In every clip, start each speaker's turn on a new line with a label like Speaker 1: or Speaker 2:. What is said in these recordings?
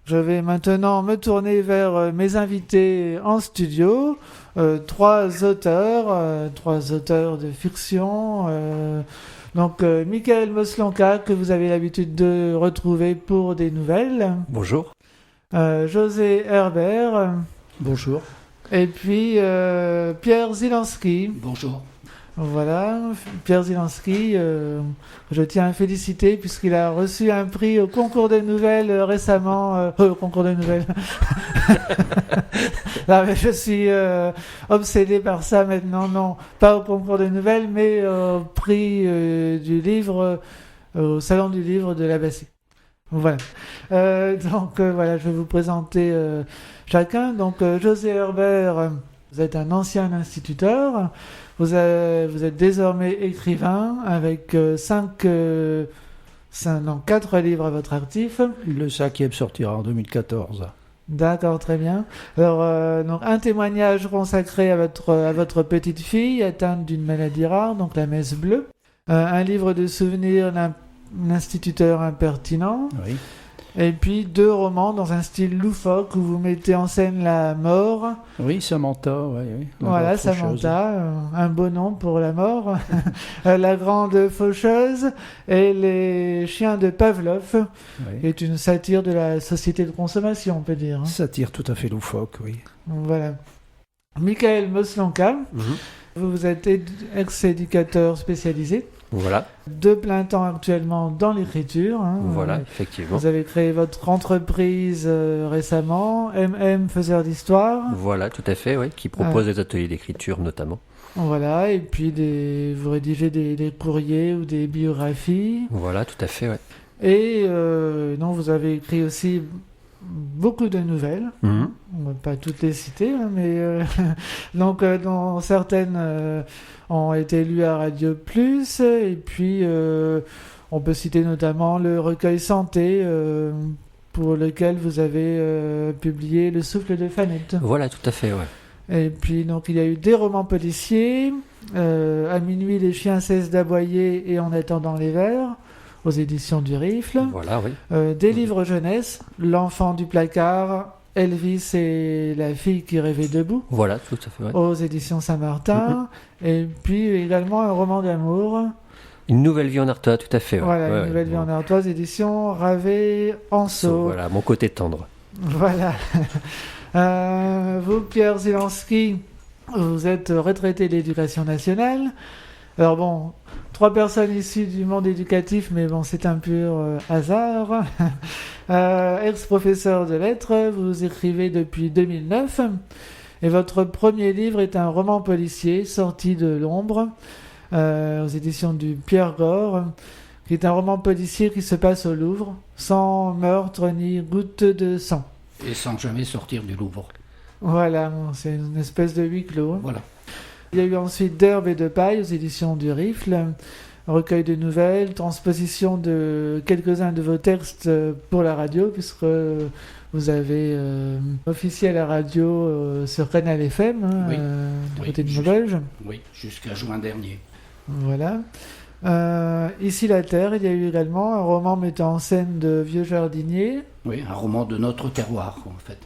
Speaker 1: Je vais maintenant me tourner vers mes invités en studio. Trois auteurs de fiction. Michael Moslonka, que vous avez l'habitude de retrouver pour des nouvelles.
Speaker 2: Bonjour.
Speaker 1: José Herbert.
Speaker 3: Bonjour.
Speaker 1: Et puis Pierre Zilanski.
Speaker 3: Bonjour.
Speaker 1: Voilà, Pierre Zilanski, je tiens à féliciter puisqu'il a reçu un prix au concours des nouvelles récemment. Au concours des nouvelles. Non, mais je suis obsédé par ça maintenant. Non, pas au concours des nouvelles, mais au prix du livre, au salon du livre de la Bassée. Voilà. Voilà, je vais vous présenter chacun. Donc, José Herbert, vous êtes un ancien instituteur. Vous êtes désormais écrivain avec 4 livres à votre actif.
Speaker 3: Le 5e sortira en 2014.
Speaker 1: D'accord, très bien. Alors, donc un témoignage consacré à votre petite fille atteinte d'une maladie rare, donc la messe bleue. Un livre de souvenirs d'un instituteur impertinent.
Speaker 3: Oui.
Speaker 1: Et puis 2 romans dans un style loufoque où vous mettez en scène la mort.
Speaker 3: Oui, Samantha, oui.
Speaker 1: Voilà, Samantha, un beau nom pour la mort. La grande faucheuse et les chiens de Pavlov, qui est une satire de la société de consommation, on peut dire. Hein.
Speaker 3: Satire tout à fait loufoque, oui.
Speaker 1: Voilà. Michael Moslonka, vous êtes ex-éducateur spécialisé.
Speaker 2: Voilà.
Speaker 1: De plein temps actuellement dans l'écriture. Hein.
Speaker 2: Voilà, effectivement.
Speaker 1: Vous avez créé votre entreprise récemment, MM Faiseur d'Histoire.
Speaker 2: Voilà, tout à fait, oui, qui propose des ateliers d'écriture notamment.
Speaker 1: Voilà, et puis vous rédigez des courriers ou des biographies.
Speaker 2: Voilà, tout à fait, oui.
Speaker 1: Et vous avez écrit aussi beaucoup de nouvelles. On va pas toutes les citer, hein, mais dont certaines ont été lues à Radio Plus, et puis on peut citer notamment le recueil Santé, pour lequel vous avez publié Le souffle de Fanette.
Speaker 2: Voilà, tout à fait, ouais.
Speaker 1: Et puis donc il y a eu des romans policiers, À minuit les chiens cessent d'aboyer et En attendant les vers, aux éditions du Rifle.
Speaker 2: Voilà, oui.
Speaker 1: Des livres jeunesse, L'enfant du placard, Elvis et la fille qui rêvait debout.
Speaker 2: Voilà, tout à fait, ouais.
Speaker 1: Aux éditions Saint-Martin. Et puis également un roman d'amour.
Speaker 2: Une nouvelle vie en Artois, tout à fait. Ouais.
Speaker 1: Voilà, une nouvelle vie en Artois, éditions Ravet Anceau.
Speaker 2: Voilà, mon côté tendre.
Speaker 1: Voilà. Vous, Pierre Zilanski, vous êtes retraité de l'Éducation nationale. Alors bon, 3 personnes issues du monde éducatif, mais bon, c'est un pur hasard. Ex-professeur de lettres, vous écrivez depuis 2009. Et votre premier livre est un roman policier, Sorti de l'ombre, aux éditions du Pierre Gore, qui est un roman policier qui se passe au Louvre, sans meurtre ni goutte de sang.
Speaker 3: Et sans jamais sortir du Louvre.
Speaker 1: Voilà, c'est une espèce de huis clos.
Speaker 3: Voilà.
Speaker 1: Il y a eu ensuite D'herbe et de paille aux éditions du Rifle, recueil de nouvelles, transposition de quelques-uns de vos textes pour la radio, puisque vous avez officié à la radio sur Canal FM, du côté de Maubeuge.
Speaker 3: Oui, jusqu'à juin dernier.
Speaker 1: Voilà. Ici la Terre, il y a eu également un roman mettant en scène de vieux jardiniers.
Speaker 3: Oui, un roman de notre terroir, en fait.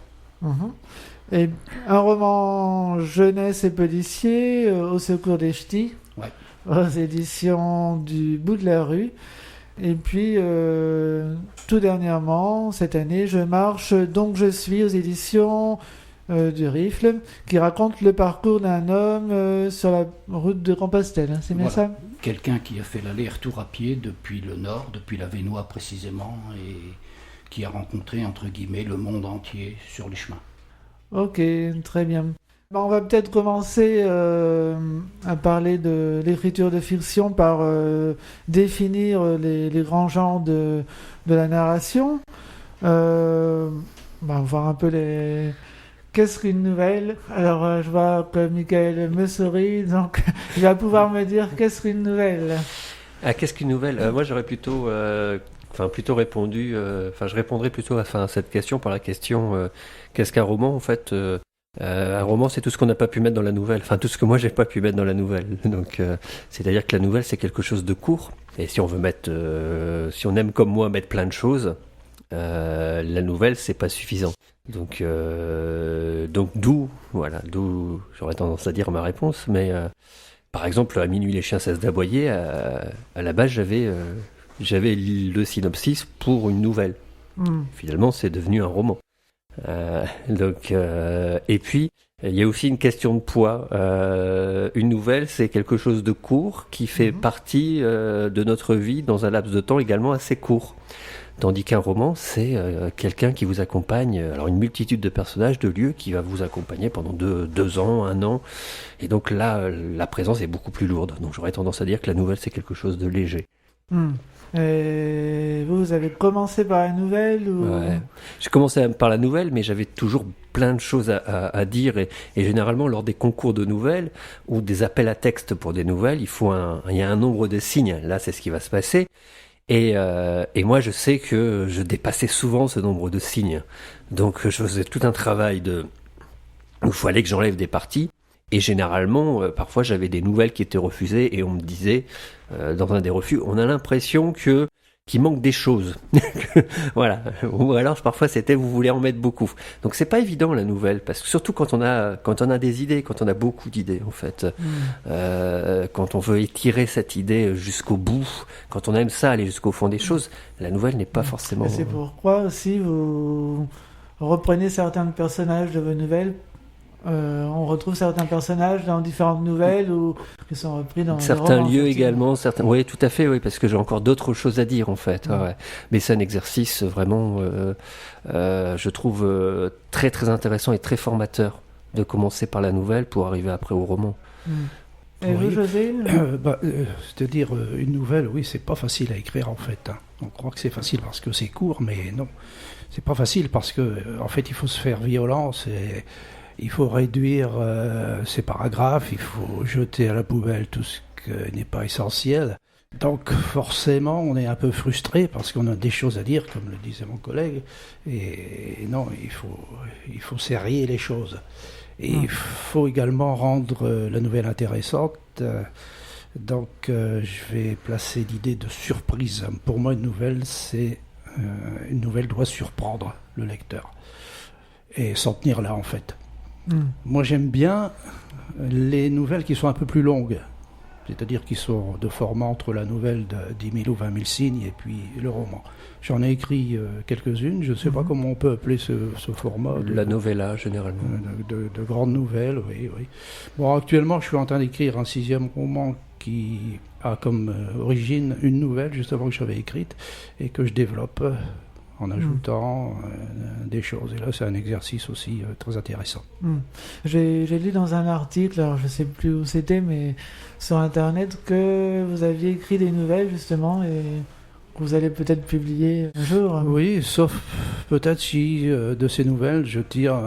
Speaker 1: Et un roman jeunesse et policier, Au secours des ch'tis, aux éditions du Bout de la rue. Et puis, tout dernièrement, cette année, Je marche, donc je suis, aux éditions du Rifle, qui raconte le parcours d'un homme sur la route de Compostelle. Hein, c'est bien ça ?
Speaker 3: Quelqu'un qui a fait l'aller-retour à pied depuis le nord, depuis la Vénois précisément, et qui a rencontré, entre guillemets, le monde entier sur les chemins.
Speaker 1: Ok, très bien. On va peut-être commencer à parler de l'écriture de fiction par définir les grands genres de la narration. On va voir un peu qu'est-ce qu'une nouvelle. Alors, je vois que Michael me sourit, donc il va pouvoir me dire qu'est-ce qu'une nouvelle.
Speaker 2: Ah, qu'est-ce qu'une nouvelle ? Moi, j'aurais plutôt répondu. Je répondrais plutôt à cette question par la question qu'est-ce qu'un roman en fait Un roman, c'est tout ce qu'on n'a pas pu mettre dans la nouvelle. Enfin, tout ce que moi, j'ai pas pu mettre dans la nouvelle. Donc, c'est-à-dire que la nouvelle, c'est quelque chose de court. Et si on veut mettre, si on aime comme moi mettre plein de choses, la nouvelle, c'est pas suffisant. Donc d'où j'aurais tendance à dire ma réponse, mais par exemple, à minuit les chiens cessent d'aboyer, à la base j'avais le synopsis pour une nouvelle. Finalement, c'est devenu un roman. Et puis, il y a aussi une question de poids. Une nouvelle, c'est quelque chose de court qui fait partie de notre vie dans un laps de temps également assez court. Tandis qu'un roman, c'est quelqu'un qui vous accompagne, alors une multitude de personnages, de lieux, qui va vous accompagner pendant 2 ans, 1 an. Et donc là, la présence est beaucoup plus lourde. Donc j'aurais tendance à dire que la nouvelle, c'est quelque chose de léger.
Speaker 1: Et vous avez commencé par la nouvelle ou...
Speaker 2: Ouais. J'ai commencé par la nouvelle, mais j'avais toujours plein de choses à dire. Et généralement, lors des concours de nouvelles ou des appels à texte pour des nouvelles, il y a un nombre de signes. Là, c'est ce qui va se passer. Et moi, je sais que je dépassais souvent ce nombre de signes. Donc, je faisais tout un travail où il fallait que j'enlève des parties. Et généralement, parfois, j'avais des nouvelles qui étaient refusées et on me disait, dans un des refus, on a l'impression qu'il manque des choses. Voilà. Ou alors, parfois, c'était, vous voulez en mettre beaucoup. Donc, c'est pas évident, la nouvelle, parce que surtout quand on a des idées, quand on a beaucoup d'idées, en fait. Quand on veut étirer cette idée jusqu'au bout, quand on aime ça, aller jusqu'au fond des choses, la nouvelle n'est pas forcément...
Speaker 1: Et c'est pourquoi aussi vous reprenez certains personnages de vos nouvelles. On retrouve certains personnages dans différentes nouvelles ou qui sont repris dans
Speaker 2: certains
Speaker 1: romans,
Speaker 2: lieux également. Oui, tout à fait, oui, parce que j'ai encore d'autres choses à dire en fait. Ouais. Mais c'est un exercice vraiment, je trouve très très intéressant et très formateur de commencer par la nouvelle pour arriver après au roman.
Speaker 1: Et vous, José
Speaker 4: c'est-à-dire une nouvelle, oui, c'est pas facile à écrire en fait. On croit que c'est facile parce que c'est court, mais non, c'est pas facile parce que en fait il faut se faire violence et il faut réduire ces paragraphes, il faut jeter à la poubelle tout ce qui n'est pas essentiel. Donc forcément, on est un peu frustré parce qu'on a des choses à dire, comme le disait mon collègue. Et non, il faut serrer les choses. Et il faut également rendre la nouvelle intéressante. Donc je vais placer l'idée de surprise. Pour moi, une nouvelle doit surprendre le lecteur. Et s'en tenir là, en fait. Moi, j'aime bien les nouvelles qui sont un peu plus longues, c'est-à-dire qui sont de format entre la nouvelle de 10 000 ou 20 000 signes et puis le roman. J'en ai écrit quelques-unes, je ne sais pas comment on peut appeler ce format.
Speaker 2: La novella, généralement.
Speaker 4: De grandes nouvelles, oui. Bon, actuellement, je suis en train d'écrire un 6e roman qui a comme origine une nouvelle, justement, que j'avais écrite et que je développe en ajoutant des choses. Et là, c'est un exercice aussi très intéressant.
Speaker 1: J'ai lu dans un article, alors je ne sais plus où c'était, mais sur Internet, que vous aviez écrit des nouvelles, justement, et que vous allez peut-être publier un jour.
Speaker 4: Oui, sauf peut-être si de ces nouvelles, je tire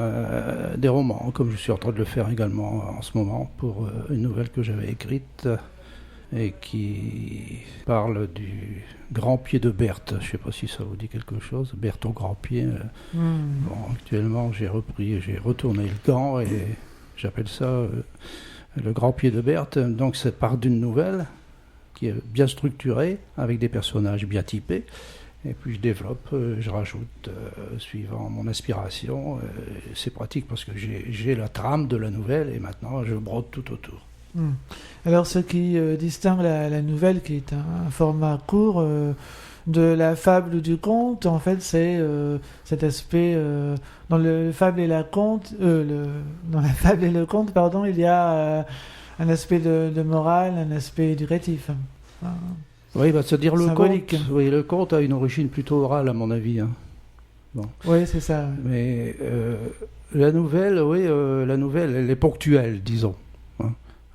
Speaker 4: des romans, comme je suis en train de le faire également en ce moment, pour une nouvelle que j'avais écrite et qui parle du Grand Pied de Berthe. Je ne sais pas si ça vous dit quelque chose. Berthe au Grand Pied. Bon, actuellement, j'ai retourné le gant et j'appelle ça le Grand Pied de Berthe. Donc, ça part d'une nouvelle qui est bien structurée, avec des personnages bien typés. Et puis, je développe, je rajoute, suivant mon inspiration. C'est pratique parce que j'ai la trame de la nouvelle et maintenant, je brode tout autour.
Speaker 1: Alors, ce qui distingue la nouvelle, qui est un format court, de la fable ou du conte, en fait, c'est cet aspect dans le fable et la conte, dans la fable et le conte, pardon, il y a un aspect de morale, un aspect éducatif.
Speaker 4: Oui, c'est-à-dire
Speaker 1: symbolique.
Speaker 4: Le conte a une origine plutôt orale, à mon avis. Bon.
Speaker 1: Oui, c'est ça.
Speaker 4: Mais la nouvelle, elle est ponctuelle, disons.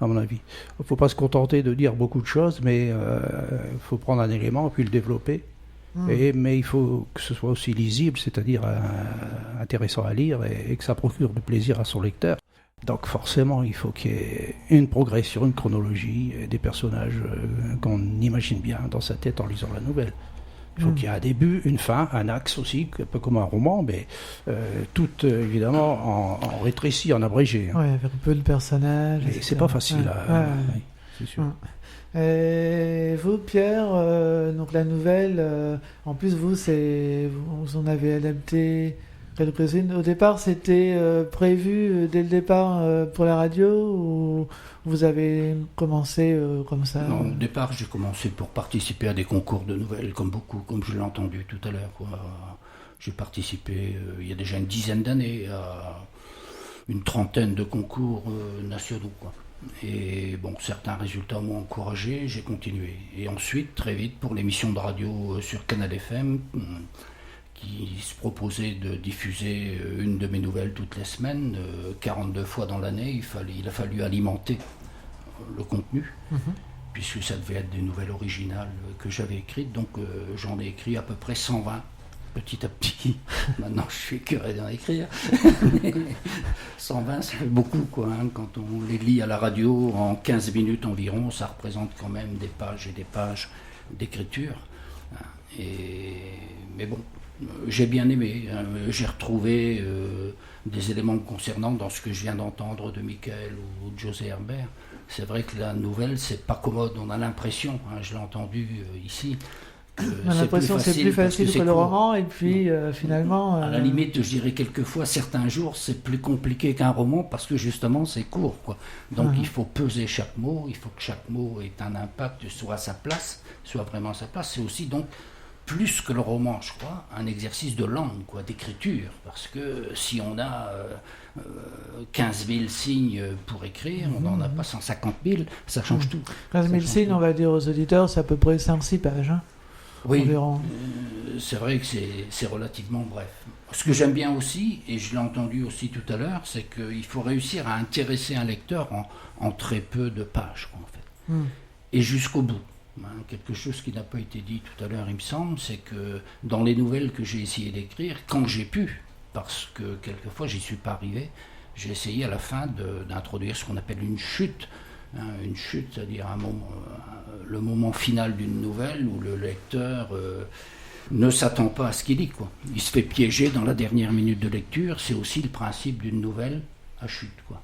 Speaker 4: À mon avis. Il ne faut pas se contenter de dire beaucoup de choses, mais il faut prendre un élément et puis le développer. Mais il faut que ce soit aussi lisible, c'est-à-dire intéressant à lire et que ça procure du plaisir à son lecteur. Donc forcément, il faut qu'il y ait une progression, une chronologie, et des personnages qu'on imagine bien dans sa tête en lisant la nouvelle. Il faut qu'il y ait un début, une fin, un axe aussi, un peu comme un roman, mais tout évidemment en rétréci, en abrégé.
Speaker 1: Oui, avec peu de personnages.
Speaker 4: Et c'est pas facile, oui, c'est sûr.
Speaker 1: Et vous, Pierre, donc la nouvelle, en plus vous en avez adapté quelques-unes. Au départ, c'était prévu dès le départ pour la radio ou vous avez commencé comme ça?
Speaker 3: Non, au départ, j'ai commencé pour participer à des concours de nouvelles, comme beaucoup, comme je l'ai entendu tout à l'heure, quoi. J'ai participé il y a déjà une dizaine d'années à une trentaine de concours nationaux, quoi. Et bon, certains résultats m'ont encouragé, j'ai continué. Et ensuite, très vite, pour l'émission de radio sur Canal FM, qui se proposait de diffuser une de mes nouvelles toutes les semaines, 42 fois dans l'année, il a fallu alimenter le contenu, puisque ça devait être des nouvelles originales que j'avais écrites. Donc j'en ai écrit à peu près 120 petit à petit. Maintenant je suis écœuré d'en écrire. Mais 120 ça fait beaucoup, quoi, hein. Quand on les lit à la radio en 15 minutes environ, ça représente quand même des pages et des pages d'écriture. Mais bon, j'ai bien aimé. J'ai retrouvé des éléments concernants dans ce que je viens d'entendre de Michael ou de José Herbert. C'est vrai que la nouvelle, c'est pas commode. On a l'impression, je l'ai entendu ici, que
Speaker 1: On a l'impression que c'est plus facile que le roman, et puis finalement...
Speaker 3: À la limite, je dirais quelquefois, certains jours, c'est plus compliqué qu'un roman parce que justement, c'est court, quoi. Donc il faut peser chaque mot, il faut que chaque mot ait un impact, soit à sa place, soit vraiment à sa place. C'est aussi donc, plus que le roman, je crois, un exercice de langue, quoi, d'écriture. Parce que si on a 15 000 signes pour écrire, on n'en a pas 150 000, ça change tout.
Speaker 1: 15 000 signes, on va dire aux auditeurs, c'est à peu près 5-6 pages. Hein,
Speaker 3: oui,
Speaker 1: environ.
Speaker 3: C'est vrai que c'est relativement bref. Ce que j'aime bien aussi, et je l'ai entendu aussi tout à l'heure, c'est qu'il faut réussir à intéresser un lecteur en très peu de pages, quoi, en fait. Et jusqu'au bout. Quelque chose qui n'a pas été dit tout à l'heure, il me semble, c'est que dans les nouvelles que j'ai essayé d'écrire, quand j'ai pu, parce que quelquefois j'y suis pas arrivé, j'ai essayé à la fin d'introduire ce qu'on appelle une chute. Une chute, c'est-à-dire le moment final d'une nouvelle où le lecteur ne s'attend pas à ce qu'il lit, quoi. Il se fait piéger dans la dernière minute de lecture. C'est aussi le principe d'une nouvelle à chute, quoi.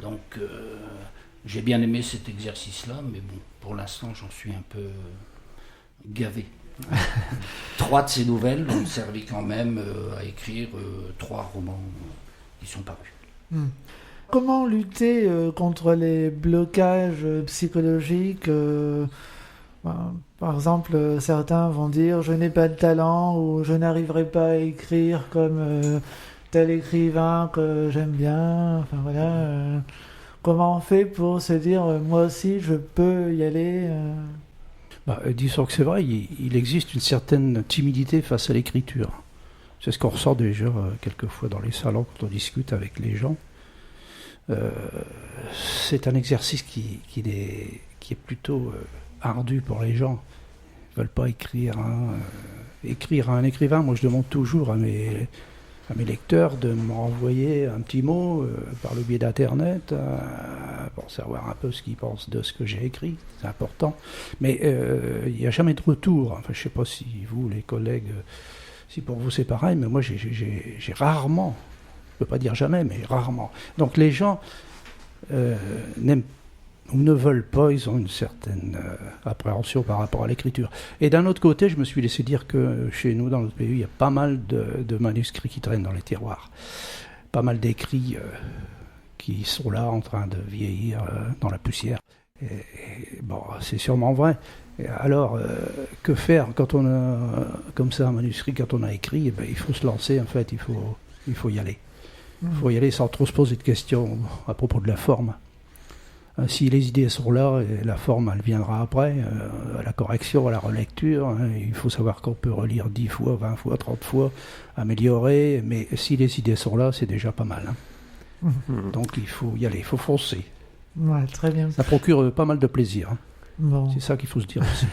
Speaker 3: Donc j'ai bien aimé cet exercice-là, mais bon, pour l'instant, j'en suis un peu gavé. 3 de ces nouvelles ont servi quand même à écrire 3 romans qui sont parus.
Speaker 1: Comment lutter contre les blocages psychologiques par exemple, certains vont dire « je n'ai pas de talent » ou « je n'arriverai pas à écrire comme tel écrivain que j'aime bien ». Enfin voilà. Comment on fait pour se dire « moi aussi, je peux y aller »
Speaker 4: Disons que c'est vrai, il existe une certaine timidité face à l'écriture. C'est ce qu'on ressent déjà quelquefois dans les salons quand on discute avec les gens. C'est un exercice qui est plutôt ardu pour les gens. Ils ne veulent pas écrire à un écrivain. Moi, je demande toujours à mes lecteurs de m'envoyer un petit mot par le biais d'Internet pour savoir un peu ce qu'ils pensent de ce que j'ai écrit. C'est important. Mais il n'y a jamais de retour. Enfin, je ne sais pas si vous, les collègues, si pour vous c'est pareil, mais moi j'ai rarement, je ne peux pas dire jamais, mais rarement. Donc les gens n'aiment ou ne veulent pas, ils ont une certaine appréhension par rapport à l'écriture. Et d'un autre côté, je me suis laissé dire que chez nous, dans notre pays, il y a pas mal de manuscrits qui traînent dans les tiroirs. Pas mal d'écrits qui sont là en train de vieillir dans la poussière. Et bon, c'est sûrement vrai. Et alors, que faire quand on a comme ça un manuscrit, quand on a écrit, il faut se lancer, en fait, il faut y aller. Il faut y aller sans trop se poser de questions à propos de la forme. Si les idées sont là, la forme, elle viendra après, à la correction, à la relecture. Il faut savoir qu'on peut relire 10 fois, 20 fois, 30 fois, améliorer. Mais si les idées sont là, c'est déjà pas mal. Donc il faut y aller, il faut foncer.
Speaker 1: Ouais, très bien.
Speaker 4: Ça procure pas mal de plaisir.
Speaker 1: Bon.
Speaker 4: C'est ça qu'il faut se dire aussi.